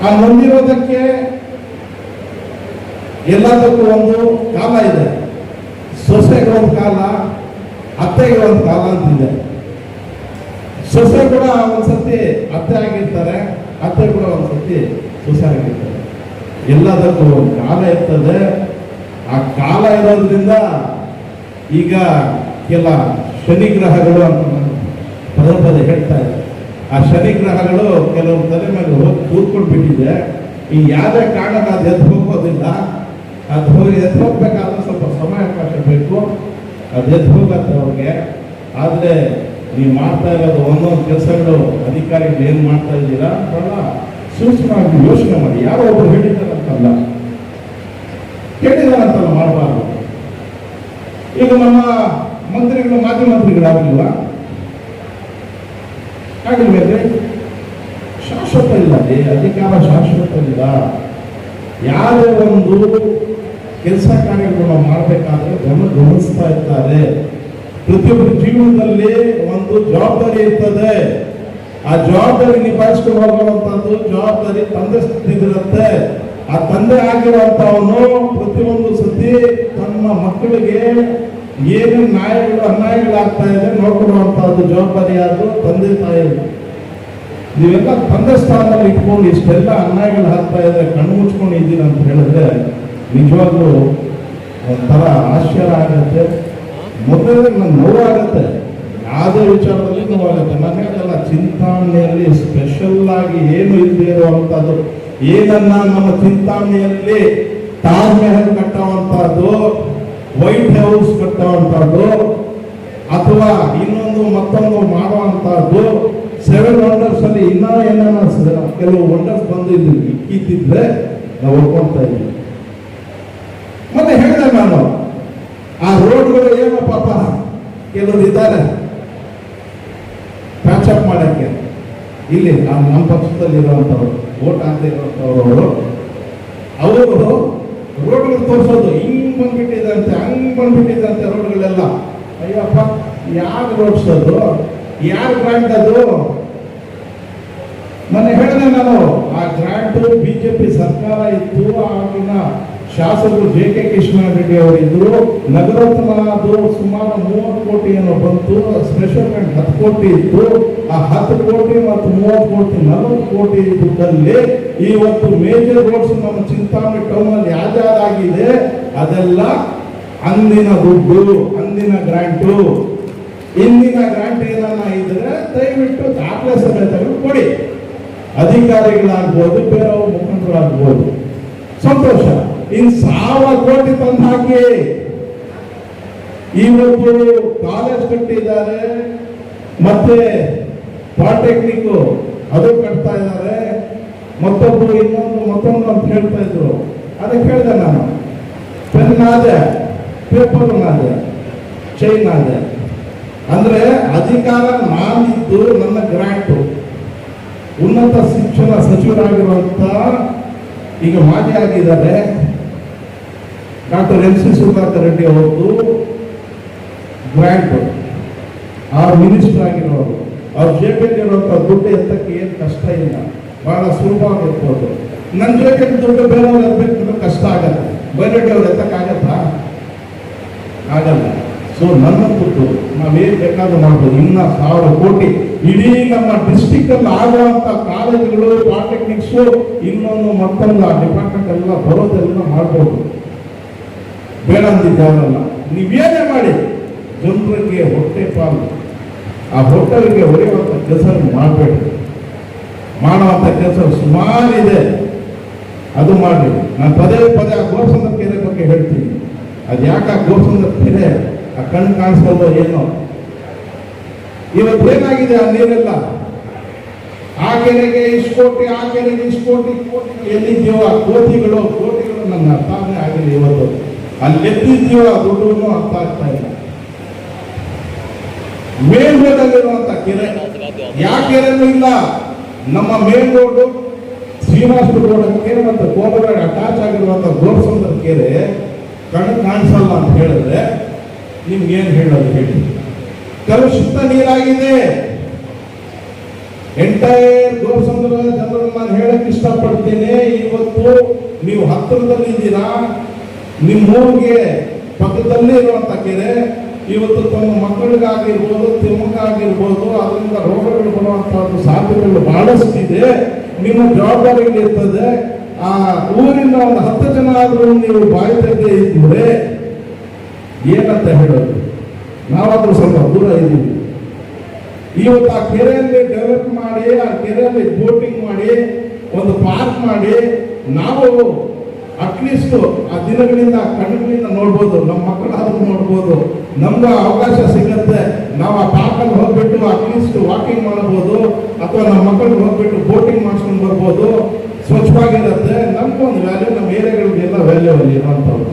ಆ ನೊಂದಿರೋದಕ್ಕೆ ಎಲ್ಲದಕ್ಕೂ ಒಂದು ಕಾಲ ಇದೆ. ಸೊಸೆಗೆ ಒಂದು ಕಾಲ, ಅತ್ತೆಗೆ ಒಂದು ಕಾಲ ಅಂತಿದೆ. ಸೊಸೆ ಕೂಡ ಒಂದ್ಸತಿ ಅತ್ತೆ ಆಗಿರ್ತಾರೆ, ಅತ್ತೆ ಕೂಡ ಒಂದ್ಸತಿ ಸೊಸೆ ಆಗಿರ್ತಾರೆ. ಎಲ್ಲದಕ್ಕೂ ಒಂದು ಕಾಲ ಇರ್ತದೆ. ಆ ಕಾಲ ಇರೋದ್ರಿಂದ ಈಗ ಕೆಲ ಶನಿ ಗ್ರಹಗಳು ಅಂತ ಪದೇ ಪದೇ ಹೇಳ್ತಾ ಇದೆ. ಆ ಶನಿ ಗ್ರಹಗಳು ಕೆಲವು ತಲೆ ಮೇಲೆ ಹೋಗಿ ಕೂತ್ಕೊಂಡು ಬಿಟ್ಟಿದೆ. ಈ ಯಾವುದೇ ಕಾರಣಕ್ಕೆ ಅದು ಎದ್ದು ಹೋಗೋದಿಲ್ಲ. ಅದು ಹೋಗಿ ಎದ್ದು ಹೋಗ್ಬೇಕಾದ್ರೆ ಸ್ವಲ್ಪ ಸಮಯಾವಕಾಶ ಬೇಕು. ಅದು ಎದ್ದು ಹೋಗತ್ತೆ ಅವ್ರಿಗೆ. ಆದರೆ ನೀವು ಮಾಡ್ತಾ ಇರೋದು ಒಂದೊಂದು ಕೆಲಸಗಳು ಅಧಿಕಾರಿಗಳು ಏನು ಮಾಡ್ತಾ ಇದ್ದೀರಾ ಬಹಳ ಸೂಕ್ಷ್ಮವಾಗಿ ಯೋಚನೆ ಮಾಡಿ. ಯಾರೋ ಒಬ್ಬರು ಹೇಳಿದಾರಂತಲ್ಲ ಮಾಡಬಾರ್ದು. ಈಗ ನಮ್ಮ ಮಂತ್ರಿಗಳು ಮಾಜಿ ಮಂತ್ರಿಗಳಾಗಲಿಲ್ಲ, ಆಗಿಲ್ವೇನ್ರಿ? ಶಾಶ್ವತ ಇಲ್ಲ, ಅಧಿಕಾರ ಶಾಶ್ವತ ಇಲ್ಲ. ಯಾವುದೇ ಒಂದು ಕೆಲಸ ಕಾರ್ಯಗಳನ್ನು ಮಾಡಬೇಕಾದ್ರೆ ಗಮನಿಸ್ತಾ ಇರ್ತಾರೆ. ಪ್ರತಿಯೊಬ್ಬರ ಜೀವನದಲ್ಲಿ ಒಂದು ಜವಾಬ್ದಾರಿ ಇರ್ತದೆ. ಆ ಜವಾಬ್ದಾರಿ ನಿಭಾಯಿಸ್ಕೊಂಡು ಹೋಗುವಂತದ್ದು ಜವಾಬ್ದಾರಿ ತಂದೆ ಸ್ಥಿತಿರುತ್ತೆ. ಆ ತಂದೆ ಆಗಿರುವಂತವನು ಪ್ರತಿಯೊಂದು ಸತಿ ತನ್ನ ಮಕ್ಕಳಿಗೆ ಏನು ಅನ್ಯಾಯಗಳಾಗ್ತಾ ಇದೆ ನೋಡ್ಕೊಳ್ಳುವಂತಹದ್ದು ಜವಾಬ್ದಾರಿ ಆದ್ರೂ ತಂದೆ ತಾಯಿ. ನೀವೆಲ್ಲ ತಂದೆ ಸ್ಥಾನದಲ್ಲಿ ಇಟ್ಕೊಂಡು ಇಷ್ಟೆಲ್ಲ ಅನ್ಯಾಯಗಳು ಆಗ್ತಾ ಇದ್ರೆ ಕಣ್ಣು ಮುಚ್ಕೊಂಡು ಇದ್ದೀರ ಅಂತ ಹೇಳಿದ್ರೆ ನಿಜವಾಗ್ಲೂ ಒಂಥರ ಆಶ್ಚರ್ಯ ಆಗತ್ತೆ. ಮೊದಲೇ ನನ್ಗೆ ನೋವಾಗತ್ತೆ, ಯಾವುದೇ ವಿಚಾರದಲ್ಲಿ ನೋವಾಗತ್ತೆ. ನನಗೆಲ್ಲ ಚಿಂತಾಮಣಿಯಲ್ಲಿ ಸ್ಪೆಷಲ್ ಆಗಿ ಏನು ಇಲ್ಲದೆ ಇರುವಂತದ್ದು, ಏನನ್ನ ನಮ್ಮ ಚಿಂತಾಮಣಿಯಲ್ಲಿ ತಾಜ್ ಮಹಲ್ ಕಟ್ಟುವಂತಹದ್ದು, ವೈಟ್ ಹೌಸ್ ಕಟ್ಟುವಂತಹದ್ದು, ಅಥವಾ ಇನ್ನೊಂದು ಮತ್ತೊಂದು ಮಾಡುವಂತಹದ್ದು, 7 ವಂಡರ್ಸ್ ಅಲ್ಲಿ ಇನ್ನ ಏನಾನ ಕೆಲವು ವಂಡರ್ಸ್ ಬಂದಿದ್ದು ಇಕ್ಕಿದ್ರೆ ನಾವು ಒಪ್ಕೊಳ್ತಾ ಇದ್ವಿ. ಮತ್ತೆ ಹೇಳಿದೆ ನಾನು, ಆ ರೋಡ್ಗಳು ಏನೋ ಪಾಪ ಕೆಲವರು ಇದ್ದಾರೆ ಪ್ಯಾಚಪ್ ಮಾಡಕ್ಕೆ. ಇಲ್ಲಿ ನಮ್ಮ ಪಕ್ಷದಲ್ಲಿ ಇರುವಂತವ್ರು, ವೋಟ್ ಆಗದೆ ಇರುವಂತವ್ರು, ಅವರು ರೋಡ್ಗಳು ತೋರಿಸೋದು ಹಿಂಗ್ ಬಂದ್ಬಿಟ್ಟಿದಂತೆ ಹಂಗ್ ಬಂದ್ಬಿಟ್ಟಿದಂತೆ ರೋಡ್ಗಳೆಲ್ಲ. ಅಯ್ಯಪ್ಪ, ಯಾರು ರೋಡ್ಸೋದು, ಯಾರು ಗ್ರಾಂಟ್ ಅದು? ಮೊನ್ನೆ ಹೇಳಿದೆ ನಾನು, ಆ ಗ್ರಾಂಟ್ ಬಿಜೆಪಿ ಸರ್ಕಾರ ಇತ್ತು. ಆಗಿನ ಶಾಸಕರು JK ಕೃಷ್ಣಾರೆಡ್ಡಿ ಅವರಿದ್ರು. ನಗರೋತ್ಥಾನ ಅದು ಸುಮಾರು 30 ಕೋಟಿ ಏನೋ ಬಂತು. ಸ್ಪೆಷಲ್ ಗ್ರಾಂಟ್ 10 ಕೋಟಿ ಇತ್ತು. ಆ 10 ಕೋಟಿ ಮತ್ತು 30 ಕೋಟಿ 40 ಕೋಟಿ ದುಡ್ಡಲ್ಲಿ ಇವತ್ತು ಮೇಜರ್ ರೋಡ್ಸ್ ನಮ್ಮ ಚಿಂತಾಮಣಿ ಟೌನ್ ಅಲ್ಲಿ ಯಾವ್ದಾಗಿದೆ ಅದೆಲ್ಲ ಅಂದಿನ ದುಡ್ಡು, ಅಂದಿನ ಗ್ರಾಂಟು. ಇಂದಿನ ಗ್ರಾಂಟ್ ಏನನ್ನ ಇದ್ರೆ ದಯವಿಟ್ಟು ದಾಖಲೆ ಸಮೇತಗಳು ಕೊಡಿ. ಅಧಿಕಾರಿಗಳಾಗ್ಬೋದು, ಬೇರೆಯವರು ಮುಖಂಡರಾಗ್ಬೋದು, ಸಂತೋಷ. ಇನ್ನು 1000 ಕೋಟಿ ತಂದು ಹಾಕಿ. ಇವತ್ತು ಕಾಲೇಜ್ ಕಟ್ಟಿದ್ದಾರೆ, ಮತ್ತೆ ಪಾಲಿಟೆಕ್ನಿಕ್ ಅದು ಕಟ್ತಾ ಇದ್ದಾರೆ, ಮತ್ತೊಬ್ರು ಮತ್ತೊಂದು ಅಂತ ಹೇಳ್ತಾ ಇದ್ರು. ಅದಕ್ಕೆ ಹೇಳಿದೆ ನಾನು, ಪೆನ್ ಆದೆ, ಪೇಪರ್ ಆದೆ, ಚೈನ್ ಆದೆ. ಅಂದ್ರೆ ಅಧಿಕಾರ ನಾನಿದ್ದು ನನ್ನ ಗ್ರಾಂಟು. ಉನ್ನತ ಶಿಕ್ಷಣ ಸಚಿವರಾಗಿರುವಂತ ಈಗ ಮಾಜಿ ಆಗಿದ್ದಾರೆ ಡಾಕ್ಟರ್ MC ಸುಧಾಕರ್ ರೆಡ್ಡಿ ಅವರದ್ದು ಗ್ರಾಂಟ್. ಆ ಮಿನಿಸ್ಟರ್ ಆಗಿರೋರು, ಅವ್ರ ಜೇಬಿಯಲ್ಲಿರುವಂತ ದುಡ್ಡು ಎತ್ತಕ್ಕೆ ಏನು ಕಷ್ಟ ಇಲ್ಲ, ಬಹಳ ಸುಲಭವಾಗಿರ್ಬೋದು. ನನ್ನ ಜೇಬಿಯಲ್ಲಿ ದುಡ್ಡು ಬೇರೆಯವ್ರು ಎತ್ತಬೇಕು ಕಷ್ಟ ಆಗತ್ತೆ. ಬೇರೆಯವ್ರು ಎತ್ತಕ್ಕಾಗತ್ತಾ? ಆಗಲ್ಲ. ಸೊ ನನ್ನ ದುಡ್ಡು ನಾವೇನು ಬೇಕಾದ್ರೂ ಮಾಡ್ಬೋದು. ಇನ್ನ 1000 ಕೋಟಿ ಇಡೀ ನಮ್ಮ ಡಿಸ್ಟಿಕ್ ಅಲ್ಲಿ ಆಗುವಂತ ಕಾಲೇಜುಗಳು, ಪಾಲಿಟೆಕ್ನಿಕ್ಸ್, ಇನ್ನೊಂದು ಮತ್ತೊಂದು ಆ ಡಿಪಾರ್ಟ್ಮೆಂಟ್ ಎಲ್ಲ ಬರೋದೆಲ್ಲ ಮಾಡ್ಬೋದು. ಬೇಡ ಅಂದಿದ್ದಾರಲ್ಲ, ನೀವೇನೇ ಮಾಡಿ ಜನರಿಗೆ ಹೊಟ್ಟೆ ಪಾಲು, ಆ ಹೊಟ್ಟೆಗೆ ಹೊಡೆಯುವಂಥ ಕೆಲಸ ಮಾಡಬೇಡಿ. ಮಾಡುವಂಥ ಕೆಲಸ ಸುಮಾರಿದೆ, ಅದು ಮಾಡಿ. ನಾನು ಪದೇ ಪದೇ ಆ ಗೋಸಂದ್ರ ಕೆರೆ ಬಗ್ಗೆ ಹೇಳ್ತೀನಿ. ಅದು ಯಾಕೆ ಆ ಗೋಸಂದ್ರ ಕೆರೆ ಆ ಕಣ್ಣು ಕಾಣಿಸ್ಕೊಳ್ಳೋ ಏನೋ. ಇವತ್ತೇನಾಗಿದೆ ಆ ನೀರೆಲ್ಲ, ಆ ಕೆರೆಗೆ ಇಷ್ಟು ಕೋಟಿ, ಆ ಕೆರೆಗೆ ಇಷ್ಟು ಕೋಟಿ, ಎಲ್ಲಿದ್ದೀವೋ ಆ ಕೋಟಿಗಳು ನನ್ನ ಅರ್ಥನೇ ಆಗಿಲ್ಲ. ಇವತ್ತು ಅಲ್ಲಿ ಎತ್ತಿದ್ದೀವೋ ಆ ದುಡ್ಡು ಅರ್ಥ ಆಗ್ತಾ ಇಲ್ಲ. ಮೇನ್ ರೋಡಲ್ಲಿರುವಂತ ಕೆರೆ, ಯಾವ ಕೆರೆನೂ ಇಲ್ಲ. ನಮ್ಮ ಮೇನ್ ರೋಡು ಶ್ರೀನಿವಾಸಪುರ ರೋಡಕ್ಕೆ ಮತ್ತು ಕೋಲವಾಡ ಅಟ್ಯಾಚ್ ಆಗಿರುವಂತ ಗೋಪಸಂದ್ರ ಕೆರೆ ಕಣ್ಣು ಕಾಣಿಸಲ್ಲ ಅಂತ ಹೇಳಿದ್ರೆ ನಿಮ್ಗೇನು ಹೇಳೋದು ಹೇಳಿ? ಕಲುಷಿತ ನೀರಾಗಿದೆ. ಎಂಟೈರ್ ಗೋಸಂದ್ರ ಜನರನ್ನು ನಾನು ಹೇಳಕ್ ಇಷ್ಟಪಡ್ತೀನಿ. ಇವತ್ತು ನೀವು ಹತ್ತಿರದಲ್ಲಿ ಇದ್ದೀರಾ, ನಿಮ್ಮೂರಿಗೆ ಪಕ್ಕದಲ್ಲಿ ಇರುವಂತ ಕೆರೆ ಇವತ್ತು ತಮ್ಮ ಮಕ್ಕಳಿಗಾಗಿರ್ಬೋದು, ತಿಮ್ಮಗಾಗಿರ್ಬೋದು, ಅದರಿಂದ ರೋಗಗಳು ಬರುವಂತಹ ಸಾಧ್ಯತೆಗಳು ಬಹಳಷ್ಟಿದೆ. ನಿಮ್ಮ ಜವಾಬ್ದಾರಿಗಳಿರ್ತದೆ. ಆ ಊರಿನ ಒಂದು 10 ಜನ ಆದರೂ ನೀವು ಬಾಯಿ ತೆಗೆದೇ ಇದ್ದರೆ ಏನಂತ ಹೇಳೋದು? ನಾವಾದ್ರೂ ಸ್ವಲ್ಪ ದೂರ ಇದ್ದೀವಿ. ಇವತ್ತು ಆ ಕೆರೆಯಲ್ಲಿ ಡೆವಲಪ್ ಮಾಡಿ, ಆ ಕೆರೆಯಲ್ಲಿ ಬೋಟಿಂಗ್ ಮಾಡಿ, ಒಂದು ಪಾರ್ಕ್ ಮಾಡಿ, ನಾವು ಅಟ್ಲೀಸ್ಟ್ ಆ ದಿನಗಳಿಂದ ಕಣ್ಣುಗಳಿಂದ ನೋಡ್ಬೋದು, ನಮ್ಮ ಮಕ್ಕಳಾದ್ರೂ ನೋಡ್ಬೋದು, ನಮ್ಗೆ ಅವಕಾಶ ಸಿಗುತ್ತೆ. ನಾವು ಆ ಪಾರ್ಕಲ್ಲಿ ಹೋಗ್ಬಿಟ್ಟು ಅಟ್ಲೀಸ್ಟ್ ವಾಕಿಂಗ್ ಮಾಡಬಹುದು, ಅಥವಾ ನಮ್ಮ ಮಕ್ಕಳಿಗೆ ಹೋಗ್ಬಿಟ್ಟು ಬೋಟಿಂಗ್ ಮಾಡಿಸ್ಕೊಂಡು ಬರ್ಬೋದು. ಸ್ವಚ್ಛವಾಗಿರುತ್ತೆ. ನಮ್ಗೊಂದು ವ್ಯಾಲ್ಯೂ, ನಮ್ಮ ಏರಿಯಾಗಳಿಗೆಲ್ಲ ವ್ಯಾಲ್ಯೂ ಅಲ್ಲಿ ಇರೋಂಥವ್ರು.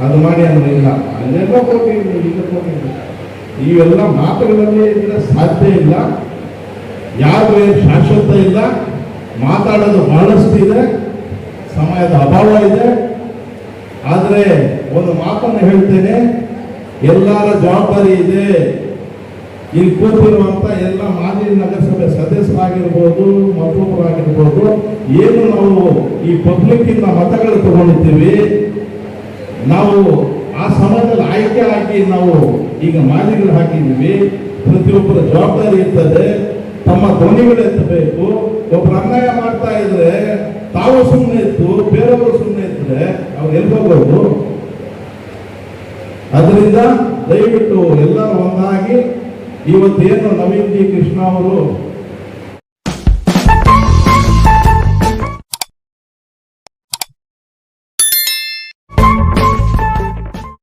ಅದು ಮಾಡಿ ಅಂದ್ರೆ ಇಲ್ಲ, ಅಲ್ಲೆಲ್ಲ ಹೋಗಿ ಈಗ ಹೋಗಿ ಇವೆಲ್ಲ ಮಾತುಗಳಲ್ಲಿ ಇದ್ರೆ ಸಾಧ್ಯ ಇಲ್ಲ. ಯಾರು ಶಾಶ್ವತ ಇಲ್ಲ. ಮಾತಾಡೋದು ಬಹಳಷ್ಟು ಇದೆ, ಸಮಯದ ಅಭಾವ ಇದೆ. ಆದರೆ ಒಂದು ಮಾತನ್ನು ಹೇಳ್ತೇನೆ, ಎಲ್ಲರ ಜವಾಬ್ದಾರಿ ಇದೆ. ಇಲ್ಲಿ ಕೂತಿರುವಂತ ಎಲ್ಲ ಮಾಜಿ ನಗರಸಭೆ ಸದಸ್ಯರಾಗಿರ್ಬೋದು, ಮತ್ತೊಬ್ಬರಾಗಿರ್ಬೋದು, ಏನು ನಾವು ಈ ಪಬ್ಲಿಕ್ ಇಂದ ಮತಗಳು ತಗೊಂಡಿದ್ದೀವಿ, ನಾವು ಆ ಸಮಯದಲ್ಲಿ ಆಯ್ಕೆ ಆಗಿ ನಾವು ಈಗ ಮಾಜಿಗಳು ಹಾಕಿದ್ದೀವಿ. ಪ್ರತಿಯೊಬ್ಬರ ಜವಾಬ್ದಾರಿ ಇರ್ತದೆ. ತಮ್ಮ ಧ್ವನಿಗಳು ಎತ್ತಬೇಕು. ಒಬ್ಬರು ಅನ್ಯಾಯ ಮಾಡ್ತಾ ಇದ್ರೆ ತಾವು ಸುಮ್ಮನೆ ಇತ್ತು, ಬೇರೆಯವರು ಸುಮ್ಮನೆ ಇದ್ರೆ ಅವ್ರು ಎಲ್ಬೋಬಹುದು. ಅದರಿಂದ ದಯವಿಟ್ಟು ಎಲ್ಲರೂ ಒಂದಾಗಿ ಇವತ್ತೇನು ನವೀನ್ ಜಿ ಕೃಷ್ಣ ಅವರು